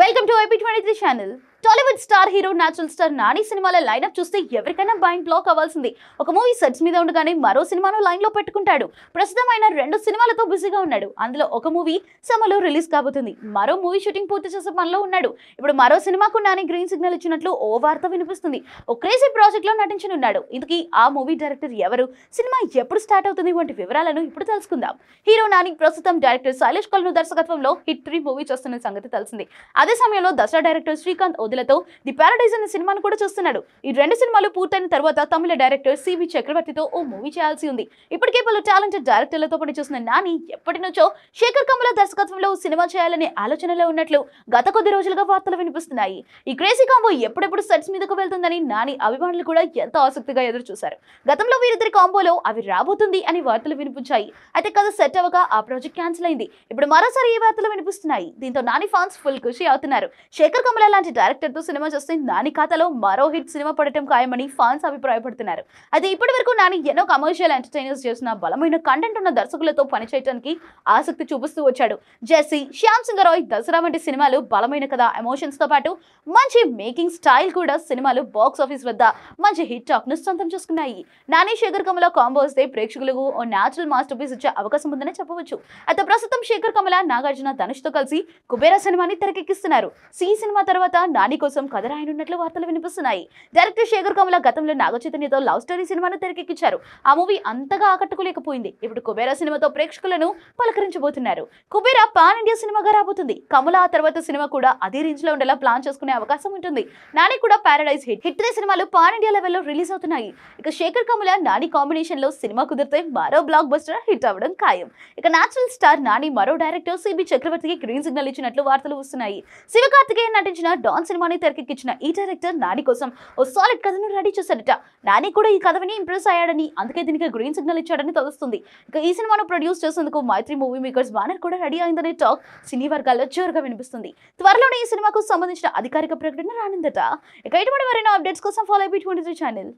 Welcome to IP23 channel. Tollywood star hero natural star Nani సినిమాల lineup చూస్తే ఎవరికైనా మైండ్ బ్లాక్ అవ్వాల్సింది. ఒక మూవీ సెట్స్ మీద ఉండగానే మరో సినిమాను లైన్ లో పెట్టుకుంటాడు. ప్రస్తుతం ఆయన 2 సినిమాలతో బిజీగా ఉన్నాడు. అందులో ఒక మూవీ సమ్మర్లో రిలీజ్ కాబోతుంది. మరో మూవీ షూటింగ్ పూర్తి చేసే పనిలో ఉన్నాడు. ఇప్పుడు మరో సినిమాకు నాని గ్రీన్ సిగ్నల్ ఇచ్చినట్లు ఓ వార్త వినిపిస్తుంది. ఓ క్రేజీ ప్రాజెక్ట్ లో నటించనున్నాడు. ఇందుకీ ఆ మూవీ డైరెక్టర్ ఎవరు, సినిమా ఎప్పుడు స్టార్ట్ అవుతుంది వంటి వివరాలను ఇప్పుడు తెలుసుకుందాం. హీరో నాని ప్రస్తుతం డైరెక్టర్ శైలేష్ కొలను దర్శకత్వంలో హిట్ 3 మూవీ చేస్తున్న సంగతి తెలిసింది. అదే సమయంలో దసరా డైరెక్టర్ శ్రీకాంత్ వదిలతో ది పారడైజ్ అనే సినిమాను కూడా చూస్తున్నాడు. ఈ 2 సినిమాలు పూర్తయిన తర్వాత తమిళ డైరెక్టర్ సివి చక్రవర్తితో ఓ మూవీ చేయాల్సి ఉంది. ఇప్పటికే పలు టాలెంటెడ్ డైరెక్టర్లతో పనిచేస్తున్న నాని ఎప్పటి నుంచో శేఖర్ కమల దర్శకత్వంలో సినిమా చేయాలనే ఆలోచనలో ఉన్నట్లు గత కొద్ది రోజులుగా వార్తలు వినిపిస్తున్నాయి. ఈ క్రేజీ కాంబో ఎప్పుడెప్పుడు సెట్స్ మీదకు వెళ్తుందని నాని అభిమానులు కూడా ఎంతో ఆసక్తిగా ఎదురు చూశారు. గతంలో వీరిద్దరి కాంబోలో అవి రాబోతుంది అని వార్తలు వినిపించాయి. అయితే కథ సెట్ అవ్వగా ఆ ప్రాజెక్ట్ క్యాన్సిల్ అయింది. ఇప్పుడు మరోసారి ఈ వార్తలు వినిపిస్తున్నాయి. దీంతో నాని ఫ్యాన్స్ ఫుల్ ఖుషి అవుతున్నారు. శేఖర్ కమల లాంటి డైరెక్టర్ తో సినిమా చేస్తే నాని ఖాతాలో మరో హిట్ సినిమా పడటం ఖాయమని ఫ్యాన్స్ అభిప్రాయపడుతున్నారు. అయితే ఇప్పటి వరకు నాని ఎన్నో కమర్షియల్ ఎంటర్టైనర్స్ చేసిన బలమైన కంటెంట్ ఉన్న దర్శకులతో పనిచేయడానికి ఆసక్తి చూపిస్తూ వచ్చాడు. జెర్సీ, శ్యామ్ సింగ్ రాయ్, దసరా వంటి సినిమాలు బలమైన కథ, ఎమోషన్స్ తో పాటు మంచి మేకింగ్ స్టైల్ కూడా సినిమాలు బాక్స్ ఆఫీస్ వద్ద మంచి హిట్ టాక్ ను సొంతం చేసుకున్నాయి. నాని శేఖర్ కమల కాంబో వస్తే ప్రేక్షకులకు ఓ న్యాచురల్ మాస్టర్ పీస్ ఇచ్చే అవకాశం ఉందని చెప్పవచ్చు. అయితే ప్రస్తుతం శేఖర్ కమల, నాగార్జున, ధనుష్ తో కలిసి కుబేరా సినిమాని తెరకెక్కిస్తున్నారు. సి సినిమా తర్వాత నాని కోసం కథ రాయనున్నట్లు వార్తలు వినిపిస్తున్నాయి. డైరెక్టర్ శేఖర్ కమల గతంలో నాగ చైతన్యతో లవ్ స్టోరీ సినిమాను తెరకెక్కించారు. ఆ మూవీ అంతగా ఆకట్టుకోలేకపోయింది. ఇప్పుడు కుబేరా సినిమాతో ప్రేక్షకులను పలకరించబోతున్నారు. కుబేరా పాన్ ఇండియా సినిమాగా రాబోతుంది. కమల ఆ తర్వాత సినిమా కూడా అదే రేంజ్ లో ఉండేలా ప్లాన్ చేసుకునే అవకాశం ఉంటుంది. నాని కూడా పారడైజ్ హిట్ 3 సినిమాలు పాన్ ఇండియా లెవెల్లో రిలీజ్ అవుతున్నాయి. ఇక శేఖర్ కమల, నాని కాంబినేషన్ లో సినిమా కుదిరితే మరో బ్లాక్ బస్టర్ హిట్ అవ్వడం ఖాయం. ఇక నేచురల్ స్టార్ నాని మరో డైరెక్టర్ సిబి చక్రవర్తికి గ్రీన్ సిగ్నల్ ఇచ్చినట్లు వార్తలు వస్తున్నాయి. శివకార్తికేయన్ నటించిన డాన్ సినిమాని తెరకెక్కించిన ఈ డైరెక్టర్ నాని కోసం ఓ సాలిడ్ కథను రెడీ చేశాడట. నాని కూడా ఈ కథ విని ఇంప్రెస్ అయ్యాడని, అందుకే దీనికి గ్రీన్ సిగ్నల్ ఇచ్చాడని తెలుస్తుంది. ఇక ఈ సినిమాను ప్రొడ్యూస్ చేసేందుకు మైత్రి మూవీ మేకర్స్ బ్యానర్ కూడా రెడీ అయిందనే టాక్ సినీ వర్గాల్లో జోరుగా వినిపిస్తుంది. త్వరలోనే ఈ సినిమాకు సంబంధించిన అధికారిక ప్రకటన రానుందట. ఇక ఇటువంటి మరిన్ని అప్డేట్స్ కోసం ఫాలో IP23 ఛానల్.